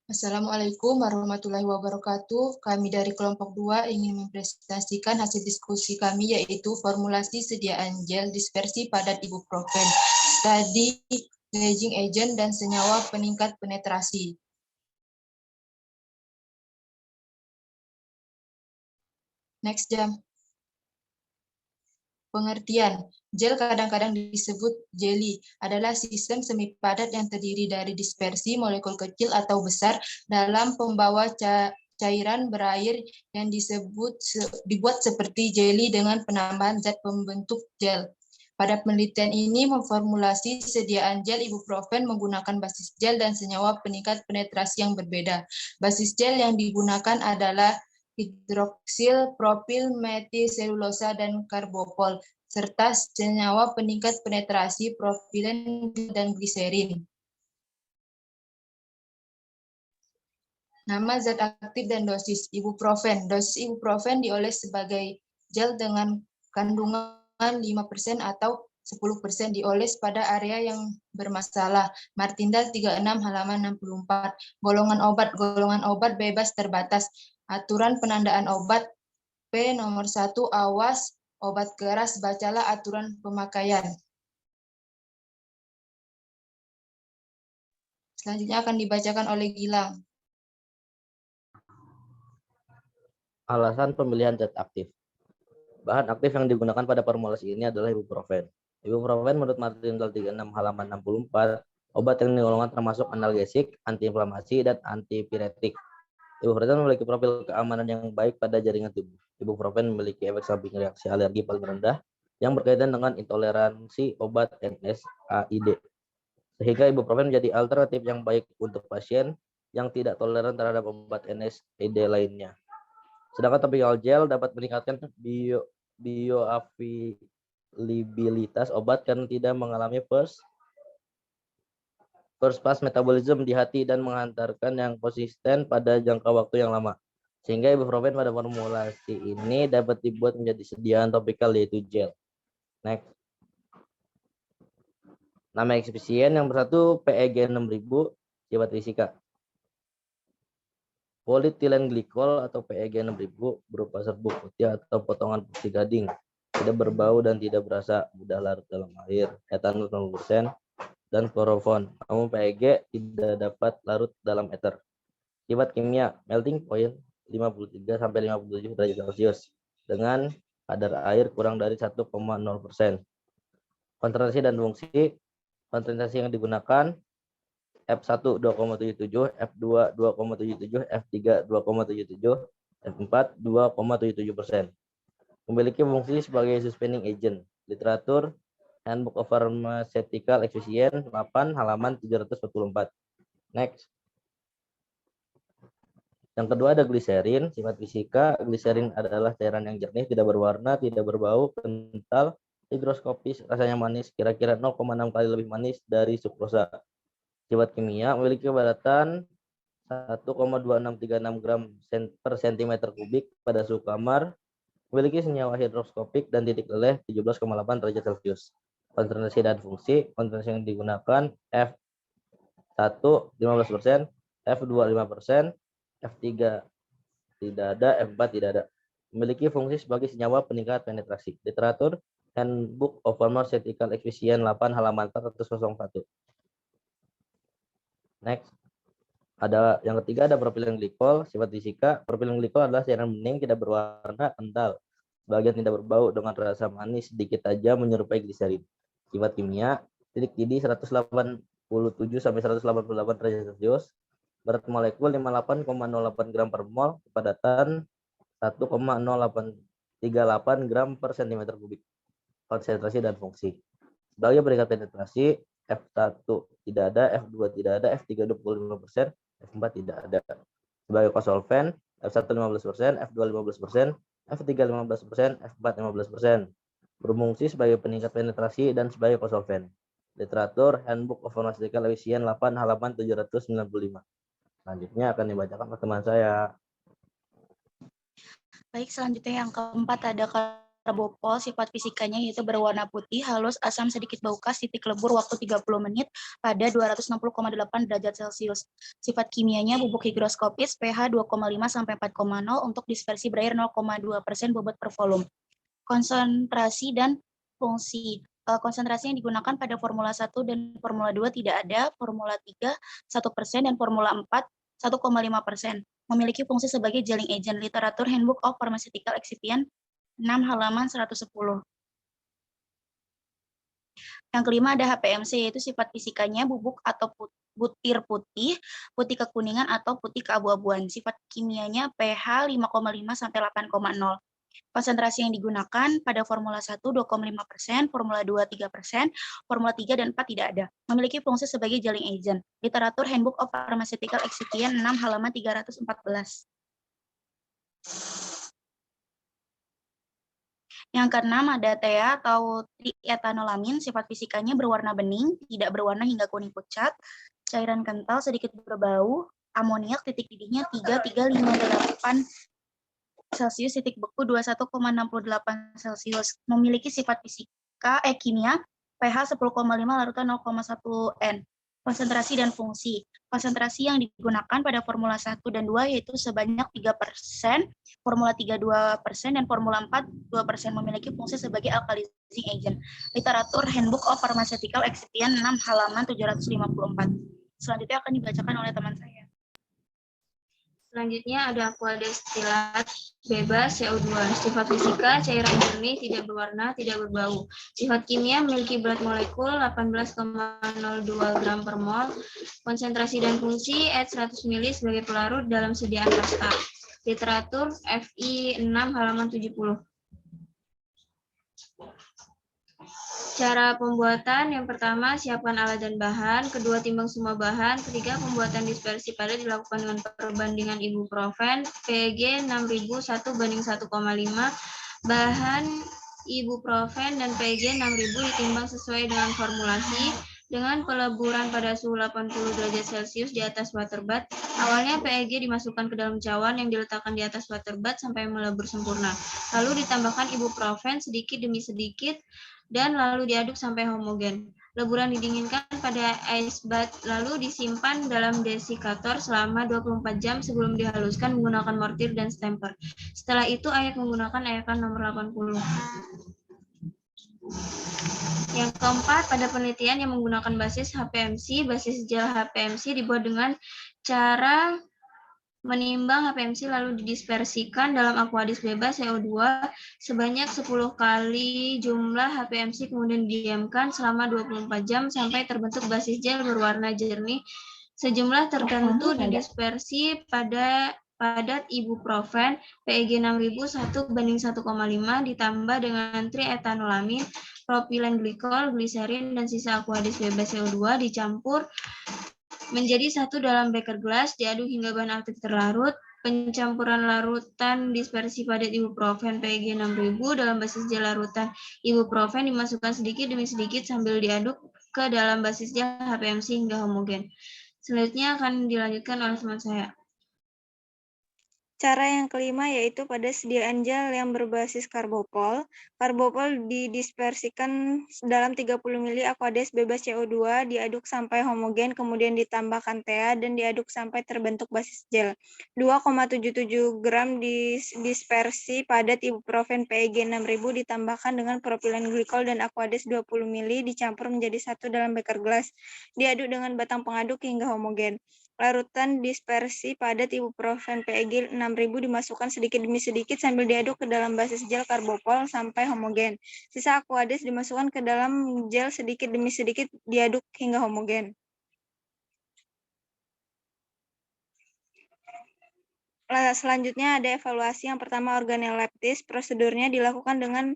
Assalamualaikum warahmatullahi wabarakatuh. Kami dari kelompok 2 ingin mempresentasikan hasil diskusi kami, yaitu formulasi sediaan gel dispersi padat ibuprofen, studi raging agent, dan senyawa peningkat penetrasi. Next jam. Pengertian, gel kadang-kadang disebut jelly, adalah sistem semi padat yang terdiri dari dispersi molekul kecil atau besar dalam pembawa cairan berair yang dibuat seperti jelly dengan penambahan zat pembentuk gel. Pada penelitian ini memformulasi sediaan gel ibuprofen menggunakan basis gel dan senyawa peningkat penetrasi yang berbeda. Basis gel yang digunakan adalah hidroksil, propil, metil, selulosa, dan karbopol, serta senyawa peningkat penetrasi propilen dan gliserin. Nama zat aktif dan dosis ibuprofen. Dosis ibuprofen dioles sebagai gel dengan kandungan 5% atau 10% dioles pada area yang bermasalah. Martinda 36 halaman 64. Golongan obat bebas terbatas. Aturan penandaan obat P nomor 1, awas obat keras, bacalah aturan pemakaian. Selanjutnya akan dibacakan oleh Gilang. Alasan pemilihan zat aktif. Bahan aktif yang digunakan pada formulasi ini adalah ibuprofen. Ibuprofen menurut Martinda 36 halaman 64, obat yang digolongkan termasuk analgesik, antiinflamasi, dan antipiretik. Ibuprofen memiliki profil keamanan yang baik pada jaringan tubuh. Ibuprofen memiliki efek samping reaksi alergi paling rendah yang berkaitan dengan intoleransi obat NSAID. Sehingga ibuprofen menjadi alternatif yang baik untuk pasien yang tidak toleran terhadap obat NSAID lainnya. Sedangkan topical gel dapat meningkatkan bioavailabilitas obat karena tidak mengalami first pass metabolism di hati dan menghantarkan yang konsisten pada jangka waktu yang lama. Sehingga ibuprofen pada formulasi ini dapat dibuat menjadi sediaan topikal yaitu gel. Next. Nama eksipsien yang bersatu PEG 6000, sifat fisika. Polyethylene glycol atau PEG 6000 berupa serbuk putih atau potongan putih gading, tidak berbau dan tidak berasa, mudah larut dalam air, etanol 0%, dan klorofon. Namun PEG tidak dapat larut dalam ether. Sifat kimia, melting point 53 sampai 57 derajat Celcius dengan kadar air kurang dari 1,0%. Konsentrasi dan fungsi. Konsentrasi yang digunakan F1 2,77, F2 2,77, F3 2,77, F4 2,77%. Memiliki fungsi sebagai suspending agent. Literatur Handbook of Pharmaceutical Expedition 8 halaman 344. Next. Yang kedua ada gliserin, sifat fisika. Gliserin adalah cairan yang jernih, tidak berwarna, tidak berbau, kental, higroskopis, rasanya manis, kira-kira 0,6 kali lebih manis dari sukrosa. Sifat kimia memiliki kepadatan 1,2636 gram per sentimeter kubik pada suhu kamar, memiliki senyawa hidroskopik dan titik leleh 17,8 derajat Celcius. Konsentrasi dan fungsi. Konsentrasi yang digunakan F1 15%, F2 5%, F3 tidak ada, F4 tidak ada. Memiliki fungsi sebagai senyawa peningkat penetrasi. Literatur Handbook of Pharmaceutical Expedition 8 halaman 401. Next. Ada yang ketiga ada propilen glikol, sifat fisika. Propilen glikol adalah cairan bening, tidak berwarna, kental, sebagian tidak berbau dengan rasa manis sedikit tajam menyerupai gliserin. Sifat kimia, titik didih 187 sampai 188 derajat Celcius, berat molekul 58,08 gram per mol, kepadatan 1,0838 gram per sentimeter kubik. Konsentrasi dan fungsi. Sebagai peringkat penetrasi, F1 tidak ada, F2 tidak ada, F3 25%, F4 tidak ada. Sebagai kosolven, F1 15%, F2 15%, F3 15%, F4 15%. Berfungsi sebagai peningkat penetrasi dan sebagai kosolven. Literatur Handbook of Pharmaceutical Expedition 8 halaman 795. Selanjutnya akan dibacakan oleh teman saya. Baik, selanjutnya yang keempat ada karbopol, sifat fisikanya yaitu berwarna putih, halus, asam, sedikit bau khas, titik lebur, waktu 30 menit pada 260,8 derajat Celcius. Sifat kimianya bubuk higroskopis, pH 2,5 sampai 4,0 untuk dispersi berair 0,2% bobot per volume. Konsentrasi dan fungsi. Konsentrasi yang digunakan pada Formula 1 dan Formula 2 tidak ada, Formula 3 1% dan Formula 4 1,5%. Memiliki fungsi sebagai gelling agent. Literatur Handbook of Pharmaceutical Excipient 6 halaman 110. Yang kelima ada HPMC, yaitu sifat fisikanya bubuk atau butir putih, putih kekuningan atau putih keabu-abuan. Sifat kimianya pH 5,5 sampai 8,0. Konsentrasi yang digunakan pada Formula 1 2,5%, Formula 2 3%, Formula 3 dan 4 tidak ada. Memiliki fungsi sebagai gelling agent. Literatur Handbook of Pharmaceutical Excipient 6 halaman 314. Yang keenam ada TEA atau triethanolamin, sifat fisikanya berwarna bening, tidak berwarna hingga kuning pucat, cairan kental, sedikit berbau, amoniak, titik didihnya 3,358 Celcius, titik beku 21,68 Celcius. Memiliki sifat kimia, pH 10,5 larutan 0,1 N. Konsentrasi dan fungsi. Konsentrasi yang digunakan pada Formula 1 dan 2 yaitu sebanyak 3%, Formula 3 2%, dan Formula 4 2%, memiliki fungsi sebagai alkalizing agent. Literatur Handbook of Pharmaceutical Excipient 6 halaman 754. Selanjutnya akan dibacakan oleh teman saya. Selanjutnya ada aquadestilat bebas CO2. Sifat fisika, cairan jernih, tidak berwarna, tidak berbau. Sifat kimia, memiliki berat molekul 18,02 gram per mol. Konsentrasi dan fungsi, add 100 ml sebagai pelarut dalam sediaan pasta. Literatur FI 6 halaman 70. Cara pembuatan, yang pertama, siapkan alat dan bahan. Kedua, timbang semua bahan. Ketiga, pembuatan dispersi padat dilakukan dengan perbandingan ibuprofen. PEG 6000 1:1,5. Bahan ibuprofen dan PEG 6000 ditimbang sesuai dengan formulasi. Dengan peleburan pada suhu 80 derajat Celcius di atas waterbath. Awalnya PEG dimasukkan ke dalam cawan yang diletakkan di atas waterbath sampai melebur sempurna. Lalu ditambahkan ibuprofen sedikit demi sedikit dan lalu diaduk sampai homogen. Leburan didinginkan pada ice bath, lalu disimpan dalam desikator selama 24 jam sebelum dihaluskan menggunakan mortir dan stamper. Setelah itu ayak menggunakan ayakan nomor 80. Yang keempat, pada penelitian yang menggunakan basis HPMC, basis gel HPMC dibuat dengan cara menimbang HPMC lalu didispersikan dalam aquadis bebas CO2 sebanyak 10 kali jumlah HPMC, kemudian didiamkan selama 24 jam sampai terbentuk basis gel berwarna jernih. Sejumlah tertentu didispersi pada padat ibuprofen PEG 6000 1:1,5 ditambah dengan triethanolamin, propilen glikol, gliserin, dan sisa aquadis bebas CO2 dicampur menjadi satu dalam beker gelas, diaduk hingga bahan aktif terlarut. Pencampuran larutan dispersi padat ibuprofen PEG 6000 dalam basis gel larutan ibuprofen dimasukkan sedikit demi sedikit sambil diaduk ke dalam basis gel HPMC hingga homogen. Selanjutnya akan dilanjutkan oleh teman saya. Cara yang kelima yaitu pada sediaan gel yang berbasis karbopol. Karbopol didispersikan dalam 30 ml aquades bebas CO2, diaduk sampai homogen, kemudian ditambahkan TEA dan diaduk sampai terbentuk basis gel. 2,77 gram dispersi padat ibuprofen PEG 6000 ditambahkan dengan propilen glikol dan aquades 20 ml dicampur menjadi satu dalam beker gelas. Diaduk dengan batang pengaduk hingga homogen. Larutan dispersi padat ibuprofen PEG 6000 dimasukkan sedikit demi sedikit sambil diaduk ke dalam basis gel karbopol sampai homogen. Sisa aquades dimasukkan ke dalam gel sedikit demi sedikit diaduk hingga homogen. Selanjutnya ada evaluasi. Yang pertama organoleptis. Prosedurnya dilakukan dengan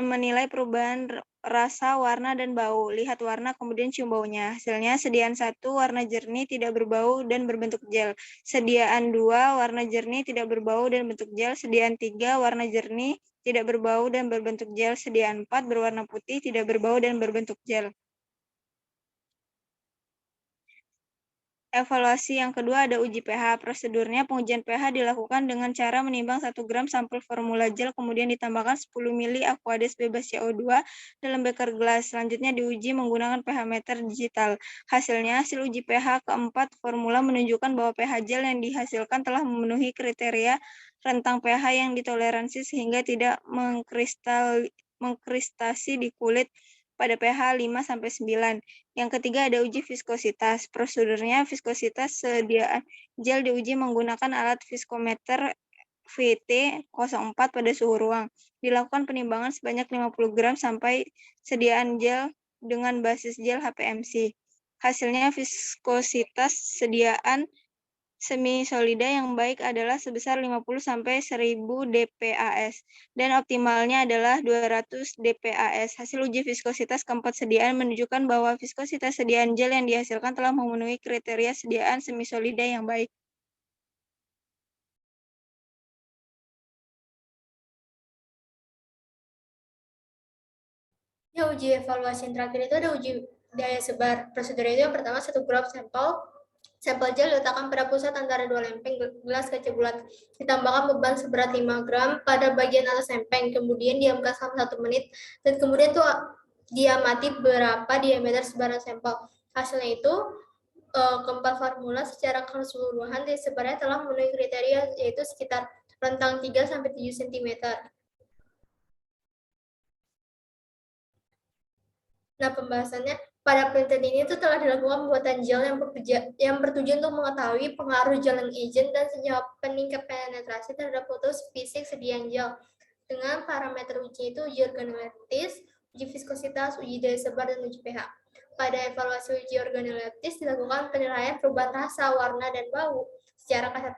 menilai perubahan rasa, warna, dan bau. Lihat warna, kemudian cium baunya. Hasilnya sediaan 1 warna jernih, tidak berbau, dan berbentuk gel. Sediaan 2 warna jernih, tidak berbau, dan bentuk gel. Sediaan 3 warna jernih, tidak berbau, dan berbentuk gel. Sediaan 4 berwarna putih, tidak berbau, dan berbentuk gel. Evaluasi yang kedua ada uji pH. Prosedurnya pengujian pH dilakukan dengan cara menimbang 1 gram sampel formula gel, kemudian ditambahkan 10 ml Aquades bebas CO2 dalam beker gelas. Selanjutnya diuji menggunakan pH meter digital. Hasil uji pH keempat formula menunjukkan bahwa pH gel yang dihasilkan telah memenuhi kriteria rentang pH yang ditoleransi sehingga tidak mengkristasi di kulit pada pH 5-9. Yang ketiga ada uji viskositas. Prosedurnya viskositas sediaan gel diuji menggunakan alat viskometer VT04 pada suhu ruang. Dilakukan penimbangan sebanyak 50 gram sampai sediaan gel dengan basis gel HPMC. Hasilnya viskositas sediaan semi-solida yang baik adalah sebesar 50-1000 dPAS dan optimalnya adalah 200 dPAS. Hasil uji viskositas keempat sediaan menunjukkan bahwa viskositas sediaan gel yang dihasilkan telah memenuhi kriteria sediaan semi-solida yang baik. Ya, uji evaluasi yang terakhir itu ada uji daya sebar. Prosedurnya itu yang pertama 1 gram sampel gel diletakkan pada pusat antara 2 lempeng gelas kaca bulat. Ditambahkan beban seberat 5 gram pada bagian atas lempeng. Kemudian diamkan selama 1 menit. Dan kemudian itu diamati berapa diameter sebaran sampel. Hasilnya itu keempat formula secara keseluruhan disebarnya telah memenuhi kriteria yaitu sekitar rentang 3-7 cm. Nah, pembahasannya pada penelitian ini itu telah dilakukan pembuatan gel yang bertujuan untuk mengetahui pengaruh gel agent dan sejauh peningkat penetrasi terhadap fotosfisik sediaan gel. Dengan parameter uji itu uji organoleptis, uji viskositas, uji daya sebar, dan uji pH. Pada evaluasi uji organoleptis dilakukan penilaian perubahan rasa, warna, dan bau. Secara kasat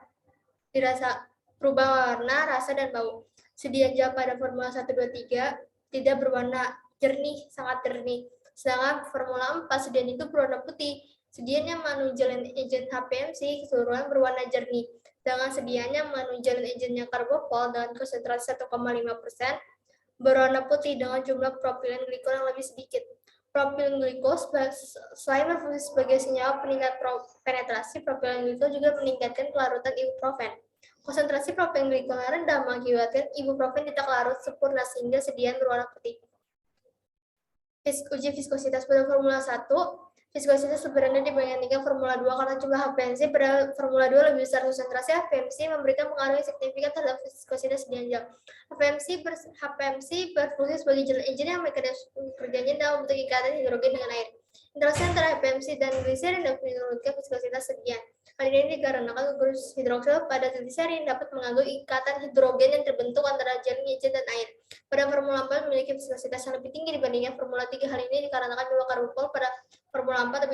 dirasa perubahan warna, rasa, dan bau. Sediaan gel pada formula 1, 2, 3 tidak berwarna jernih, sangat jernih. Sedangkan formula 4 sediaan itu berwarna putih. Sediaan yang mengandung gel agent HPMC keseluruhan berwarna jernih. Dengan sediaan yang mengandung gel agentnya karbopol dengan konsentrasi 1,5% berwarna putih dengan jumlah propilen glikol yang lebih sedikit. Propilen glikol selain berfungsi sebagai senyawa peningkat penetrasi, propilen glikol juga meningkatkan kelarutan ibuprofen. Konsentrasi propilen glikol yang rendah mengakibatkan ibuprofen tidak larut sempurna sehingga sediaan berwarna putih. Uji viskositas pada formula 1, viskositas sebenarnya dibandingkan formula 2 karena jumlah HPMC pada formula 2 lebih besar. Konsentrasi HPMC memberikan pengaruh yang signifikan terhadap viskositas sediaan gel. HPMC berfungsi sebagai gel agent yang mekanisme kerjanya dalam bentuk ikatan hidrogen dengan air. Interaksi antara HPMC dan gliserin dapat menurunkan viskositas sediaan. Hal ini dikarenakan gugur hidroksil pada gliserin dapat mengganggu ikatan hidrogen yang terbentuk antara gel agent dan air. Pada formula 4 memiliki viskositas yang lebih tinggi dibandingkan formula 3. Hal ini dikarenakan jumlah karbopol pada formula 4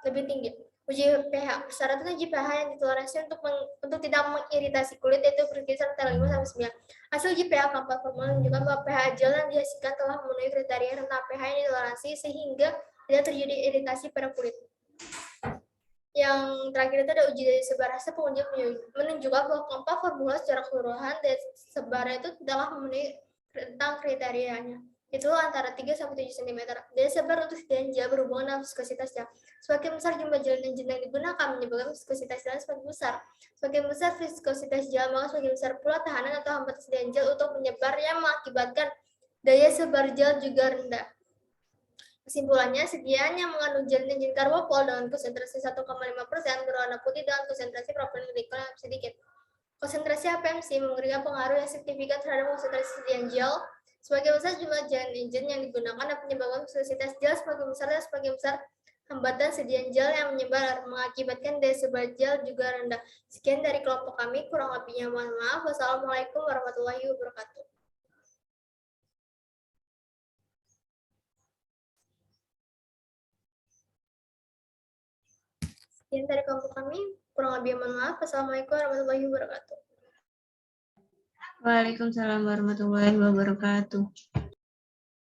lebih tinggi. Uji pH. Persyaratan uji pH yang ditoleransi untuk tidak mengiritasi kulit yaitu berkisar antara 5-9. Hasil uji pH keempat formula menunjukkan bahwa pH gel yang dihasilkan telah memenuhi kriteria rentang pH yang ditoleransi sehingga tidak terjadi iritasi pada kulit. Yang terakhir itu ada uji daya sebar. Hasil penguji menunjukkan bahwa keempat formula secara keseluruhan daya sebar itu telah memenuhi rentang kriterianya. Itu antara 3-7 cm. Daya sebar untuk sediaan gel berhubungan dengan viskositasnya. Semakin besar jumlah gel agent yang digunakan menyebabkan viskositas gel semakin besar. Semakin besar viskositas gel, maka semakin besar pula tahanan atau hambatan sediaan gel untuk menyebar yang mengakibatkan daya sebar gel juga rendah. Kesimpulannya, sediaan yang mengandung gel agent karbopol dengan konsentrasi 1,5% berwarna putih dengan konsentrasi propilen glikol yang sedikit. Konsentrasi HPMC memberikan pengaruh yang signifikan terhadap konsentrasi sediaan gel. Semakin besar jumlah gel agent yang digunakan dapat menyebabkan viskositas gel semakin besar dan semakin besar hambatan sediaan gel yang menyebar mengakibatkan daya sebar gel juga rendah. Sekian dari kelompok kami, kurang lebihnya mohon maaf. Wassalamualaikum warahmatullahi wabarakatuh. Sekian dari kelompok kami, kurang lebih mohon maaf. Wassalamualaikum warahmatullahi wabarakatuh. Waalaikumsalam warahmatullahi wabarakatuh.